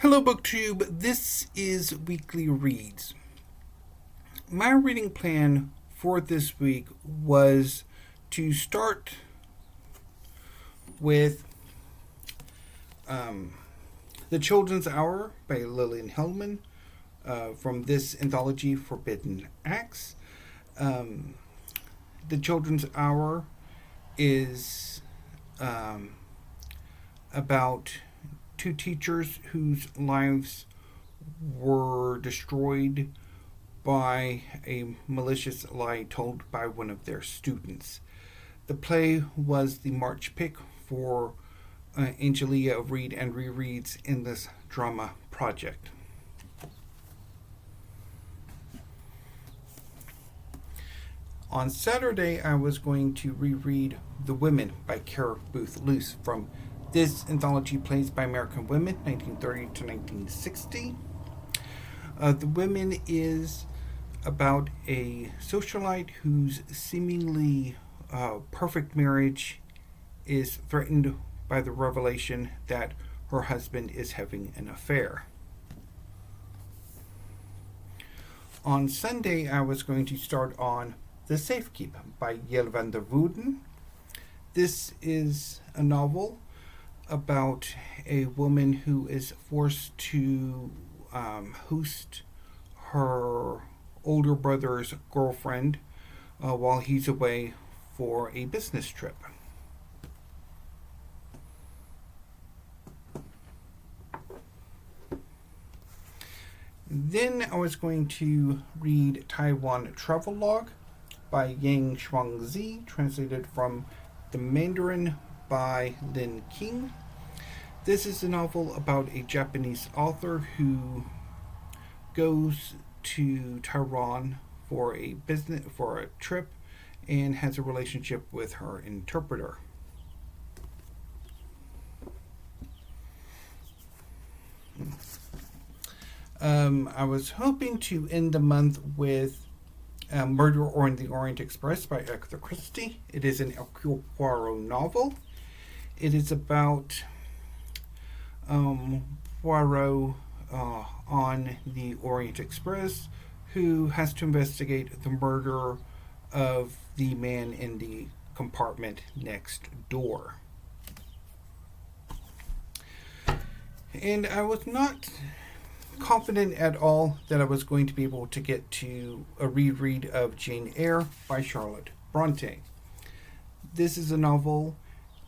Hello BookTube, this is Weekly Reads. My reading plan for this week was to start with The Children's Hour by Lilian Hellman from this anthology, Forbidden Acts. The Children's Hour is about two teachers whose lives were destroyed by a malicious lie told by one of their students. The play was the March pick for Angelia of Read and Rereads in this drama project. On Saturday, I was going to reread The Women by Clare Luce from this anthology, Plays by American Women, 1930 to 1960. The Women is about a socialite whose seemingly perfect marriage is threatened by the revelation that her husband is having an affair. On Sunday, I was going to start on The Safekeep by Yael van der Wouden. This is a novel about a woman who is forced to host her older brother's girlfriend while he's away for a business trip. Then I was going to read Taiwan Travelogue by Shaung-Zi, translated from the Mandarin by Lin King. This is a novel about a Japanese author who goes to Taiwan for a trip and has a relationship with her interpreter. I was hoping to end the month with Murder on the Orient Express by Agatha Christie. It is an Hercule Poirot novel. It is about Poirot on the Orient Express, who has to investigate the murder of the man in the compartment next door. And I was not confident at all that I was going to be able to get to a reread of Jane Eyre by Charlotte Bronte. This is a novel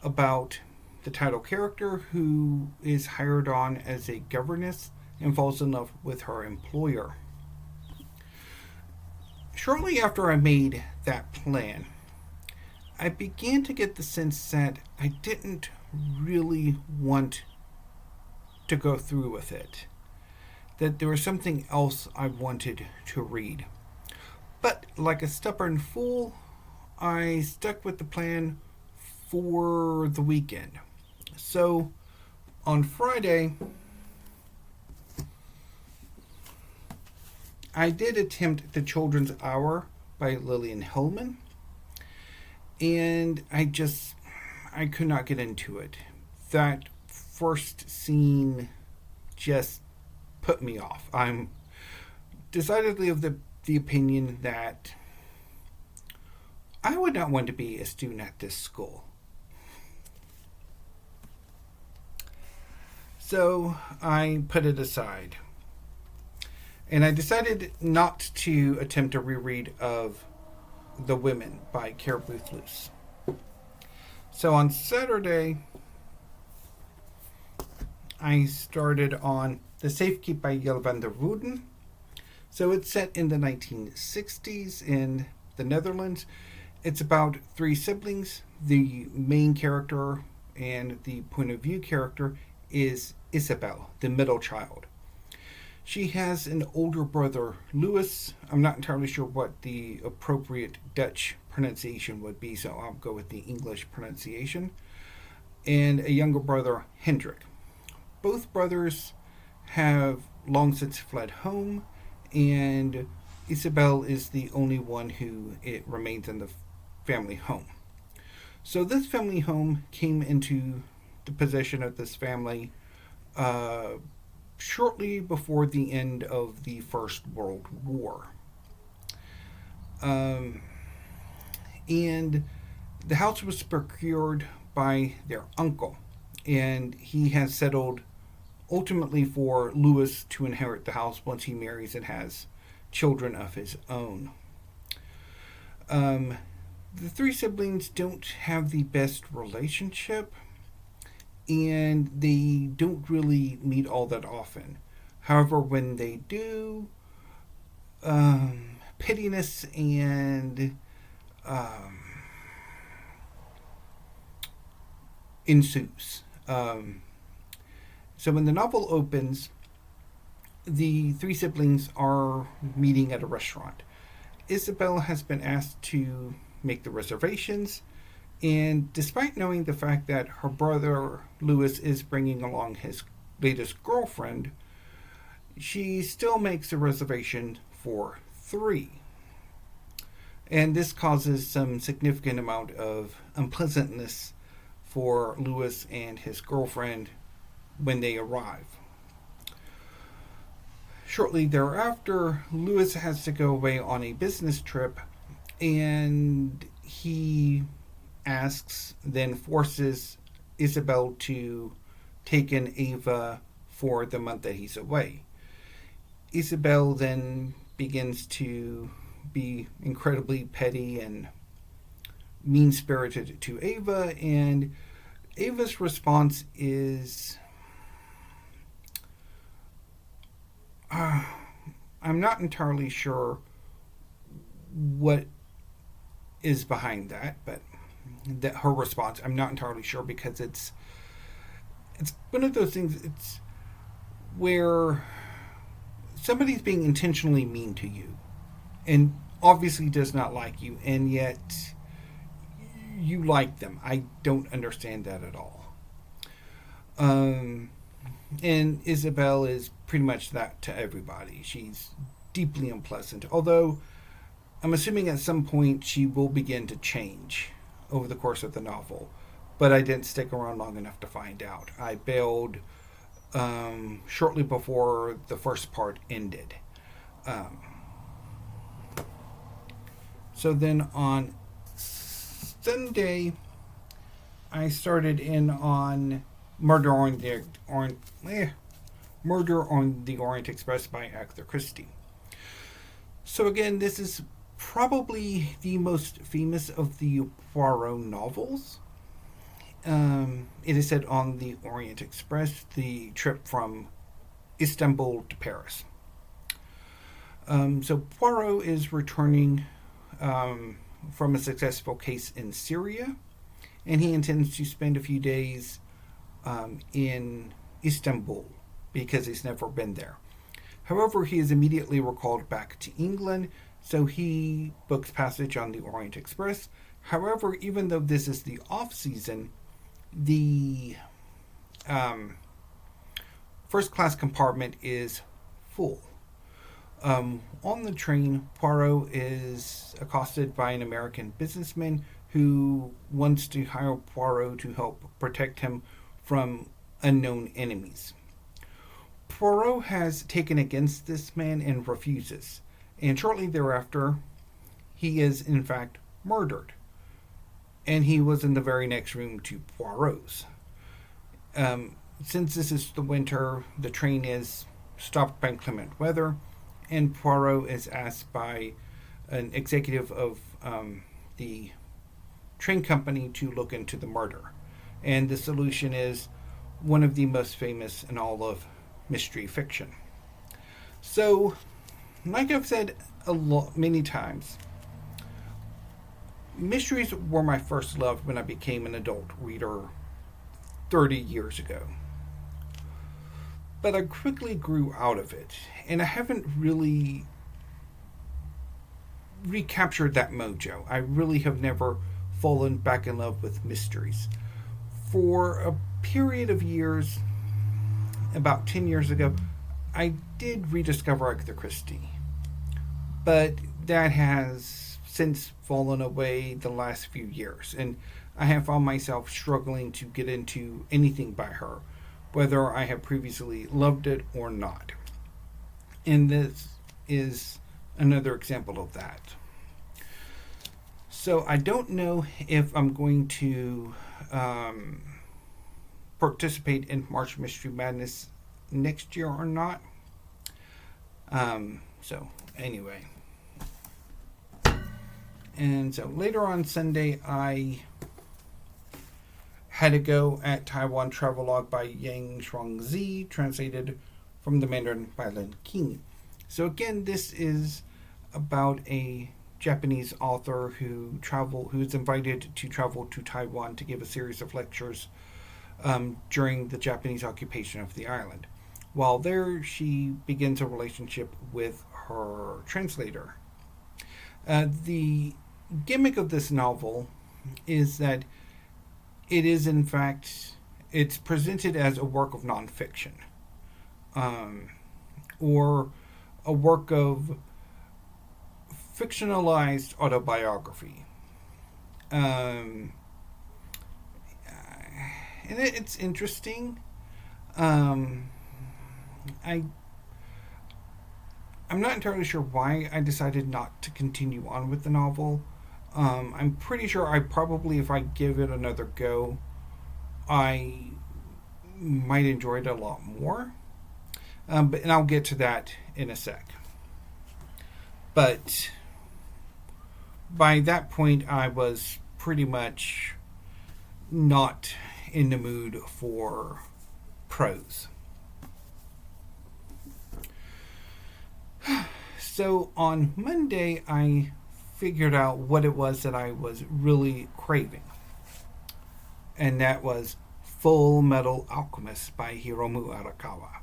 about the title character who is hired on as a governess and falls in love with her employer. Shortly after I made that plan, I began to get the sense that I didn't really want to go through with it, that there was something else I wanted to read. But like a stubborn fool, I stuck with the plan for the weekend. So on Friday, I did attempt The Children's Hour by Lilian Hellman, and I could not get into it. That first scene just put me off. I'm decidedly of the opinion that I would not want to be a student at this school. So I put it aside. And I decided not to attempt a reread of The Women by Clare Luce. So on Saturday, I started on The Safekeep by Yael van der Wouden. So it's set in the 1960s in the Netherlands. It's about three siblings. The main character and the point of view character is Isabel, the middle child. She has an older brother, Luce. I'm not entirely sure what the appropriate Dutch pronunciation would be, so I'll go with the English pronunciation. And a younger brother, Hendrik. Both brothers have long since fled home, and Isabel is the only one who remains in the family home. So this family home came into the possession of this family shortly before the end of the First World War. And the house was procured by their uncle, and he has settled ultimately for Luce to inherit the house once he marries and has children of his own. The three siblings don't have the best relationship, and they don't really meet all that often. However, when they do, pettiness and ensues. So when the novel opens, the three siblings are meeting at a restaurant. Isabel has been asked to make the reservations, and despite knowing the fact that her brother Luce is bringing along his latest girlfriend, she still makes a reservation for 3. And this causes some significant amount of unpleasantness for Luce and his girlfriend when they arrive. Shortly thereafter, Luce has to go away on a business trip, and he then forces Isabel to take in Ava for the month that he's away. Isabel then begins to be incredibly petty and mean-spirited to Ava, and Ava's response is, I'm not entirely sure what is behind that, but her response, I'm not entirely sure, because it's one of those things. It's where somebody's being intentionally mean to you, and obviously does not like you, and yet you like them. I don't understand that at all. And Isabel is pretty much that to everybody. She's deeply unpleasant, although I'm assuming at some point she will begin to change over the course of the novel, but I didn't stick around long enough to find out. I bailed shortly before the first part ended. So then on Sunday, I started in on Murder on the Orient Express by Agatha Christie. So again, this is probably the most famous of the Poirot novels. It is set on the Orient Express, the trip from Istanbul to Paris. So Poirot is returning from a successful case in Syria, and he intends to spend a few days in Istanbul because he's never been there. However, he is immediately recalled back to England, so he books passage on the Orient Express. However, even though this is the off-season, the first-class compartment is full. On the train, Poirot is accosted by an American businessman who wants to hire Poirot to help protect him from unknown enemies. Poirot has taken against this man and refuses, and shortly thereafter, he is in fact murdered. And he was in the very next room to Poirot's. Since this is the winter, the train is stopped by inclement weather, and Poirot is asked by an executive of the train company to look into the murder. And the solution is one of the most famous in all of mystery fiction. So, like I've said many times, mysteries were my first love when I became an adult reader 30 years ago. But I quickly grew out of it, and I haven't really recaptured that mojo. I really have never fallen back in love with mysteries. For a period of years, about 10 years ago, I did rediscover Agatha Christie, but that has since fallen away the last few years, and I have found myself struggling to get into anything by her, whether I have previously loved it or not. And this is another example of that. So I don't know if I'm going to participate in March Mystery Madness next year or not. So anyway. And so later on Sunday, I had a go at Taiwan Travelogue by Shaung-Zi, translated from the Mandarin by Lin King. So again, this is about a Japanese author who is invited to travel to Taiwan to give a series of lectures during the Japanese occupation of the island. While there, she begins a relationship with her translator. The gimmick of this novel is that it is, in fact, it's presented as a work of nonfiction, or a work of fictionalized autobiography. And it's interesting. I'm not entirely sure why I decided not to continue on with the novel. I'm pretty sure if I give it another go, I might enjoy it a lot more. And I'll get to that in a sec. But by that point, I was pretty much not in the mood for prose. So on Monday, I figured out what it was that I was really craving. And that was Fullmetal Alchemist by Hiromu Arakawa.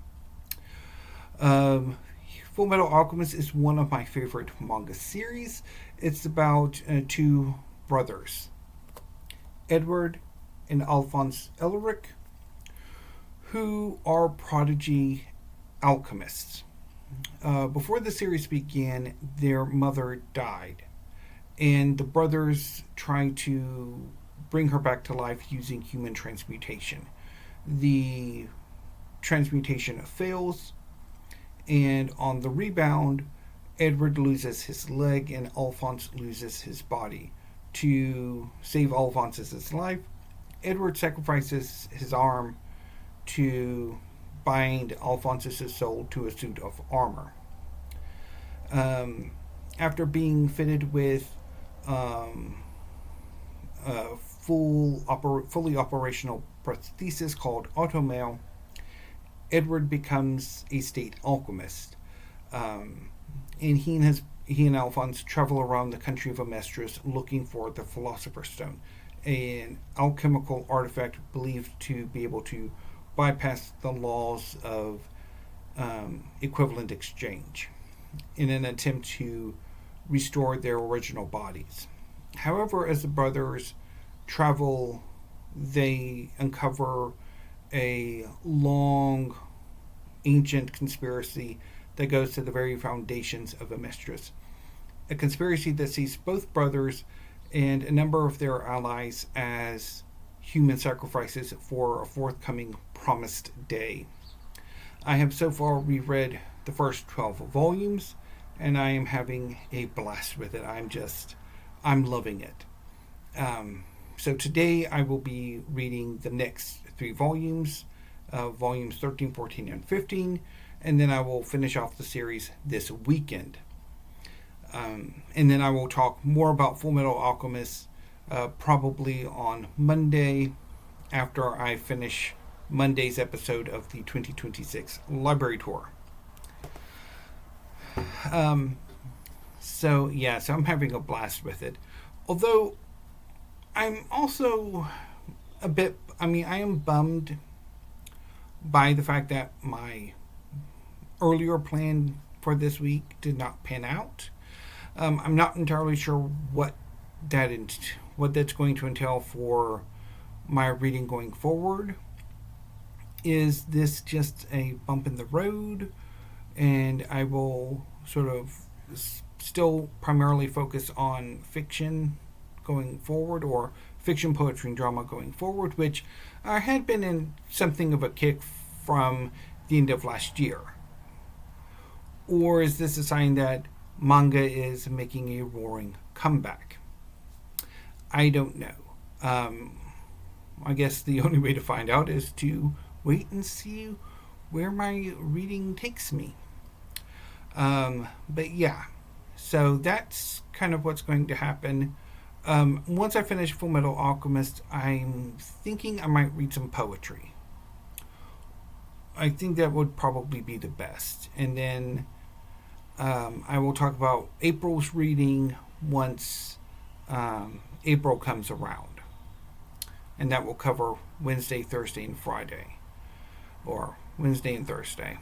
Fullmetal Alchemist is one of my favorite manga series. It's about two brothers, Edward and Alphonse Elric, who are prodigy alchemists. Before the series began, their mother died, and the brothers try to bring her back to life using human transmutation. The transmutation fails, and on the rebound, Edward loses his leg and Alphonse loses his body. To save Alphonse's life, Edward sacrifices his arm to bind Alphonse's soul to a suit of armor. After being fitted with a fully operational prosthesis called Automail, Edward becomes a state alchemist. And he and Alphonse travel around the country of Amestris looking for the Philosopher's Stone, an alchemical artifact believed to be able to bypass the laws of equivalent exchange in an attempt to restore their original bodies. However, as the brothers travel, they uncover a long, ancient conspiracy that goes to the very foundations of Amestris. A conspiracy that sees both brothers and a number of their allies as human sacrifices for a forthcoming promised day. I have so far reread the first 12 volumes, and I am having a blast with it. I'm loving it. So today I will be reading the next 3 volumes, volumes 13, 14, and 15, and then I will finish off the series this weekend. And then I will talk more about Fullmetal Alchemist probably on Monday after I finish Monday's episode of the 2026 library tour. So I'm having a blast with it. Although I'm also I am bummed by the fact that my earlier plan for this week did not pan out. I'm not entirely sure what that's going to entail for my reading going forward. Is this just a bump in the road, and I will sort of still primarily focus on fiction going forward, or fiction, poetry, and drama going forward, which I had been in something of a kick from the end of last year? Or is this a sign that manga is making a roaring comeback? I don't know. I guess the only way to find out is to wait and see where my reading takes me. But yeah, so that's kind of what's going to happen. Once I finish Fullmetal Alchemist, I'm thinking I might read some poetry. I think that would probably be the best. And then I will talk about April's reading once April comes around. And that will cover Wednesday, Thursday, and Friday. Or Wednesday and Thursday.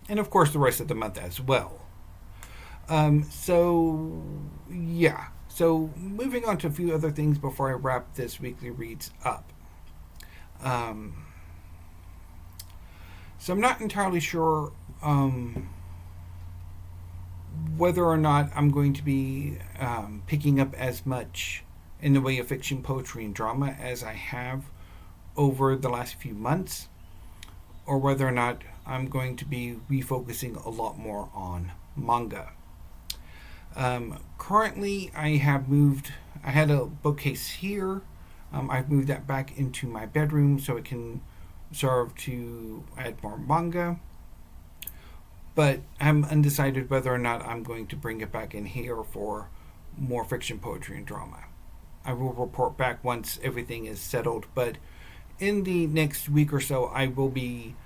And of course the rest of the month as well. So moving on to a few other things before I wrap this weekly reads up. So I'm not entirely sure whether or not I'm going to be picking up as much in the way of fiction, poetry, and drama as I have over the last few months, or whether or not I'm going to be refocusing a lot more on manga. Currently, I had a bookcase here. I've moved that back into my bedroom so it can serve to add more manga. But I'm undecided whether or not I'm going to bring it back in here for more fiction, poetry, and drama. I will report back once everything is settled, but in the next week or so, I will be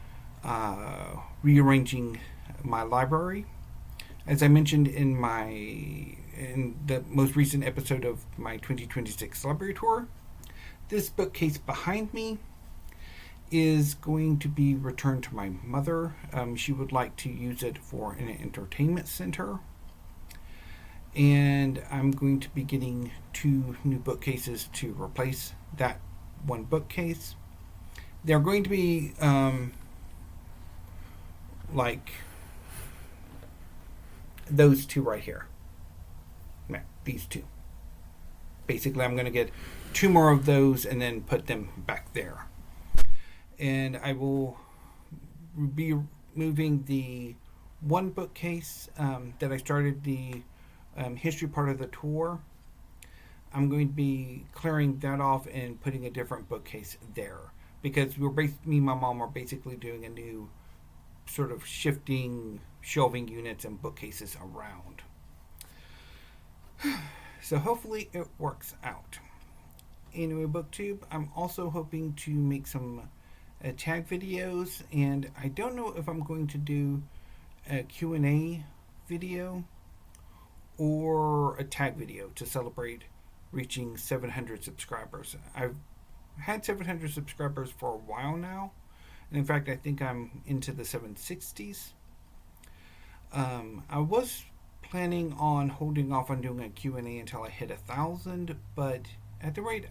rearranging my library. As I mentioned in the most recent episode of my 2026 library tour, this bookcase behind me is going to be returned to my mother. She would like to use it for an entertainment center. And I'm going to be getting 2 new bookcases to replace that one bookcase. They're going to be like those 2 right here. Yeah, these 2. Basically, I'm going to get 2 more of those and then put them back there. And I will be moving the one bookcase that I started the history part of the tour. I'm going to be clearing that off and putting a different bookcase there, because me and my mom are basically doing a new sort of shifting shelving units and bookcases around. So hopefully it works out. Anyway, BookTube, I'm also hoping to make some tag videos, and I don't know if I'm going to do a Q&A video or a tag video to celebrate reaching 700 subscribers. I've had 700 subscribers for a while now, and in fact I think I'm into the 760s. I was planning on holding off on doing a Q&A until I hit 1,000, but at the rate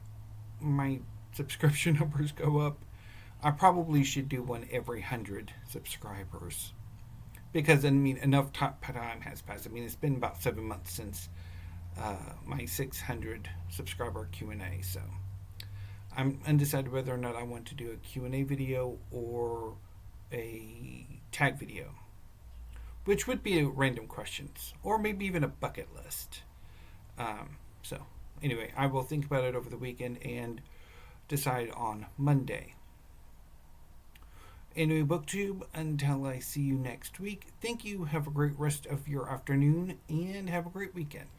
my subscription numbers go up, I probably should do one every 100 subscribers. Because, enough time has passed. It's been about 7 months since my 600 subscriber Q&A, so I'm undecided whether or not I want to do a Q&A video or a tag video, which would be random questions, or maybe even a bucket list. So, anyway, I will think about it over the weekend and decide on Monday. Anyway, BookTube, until I see you next week, thank you, have a great rest of your afternoon, and have a great weekend.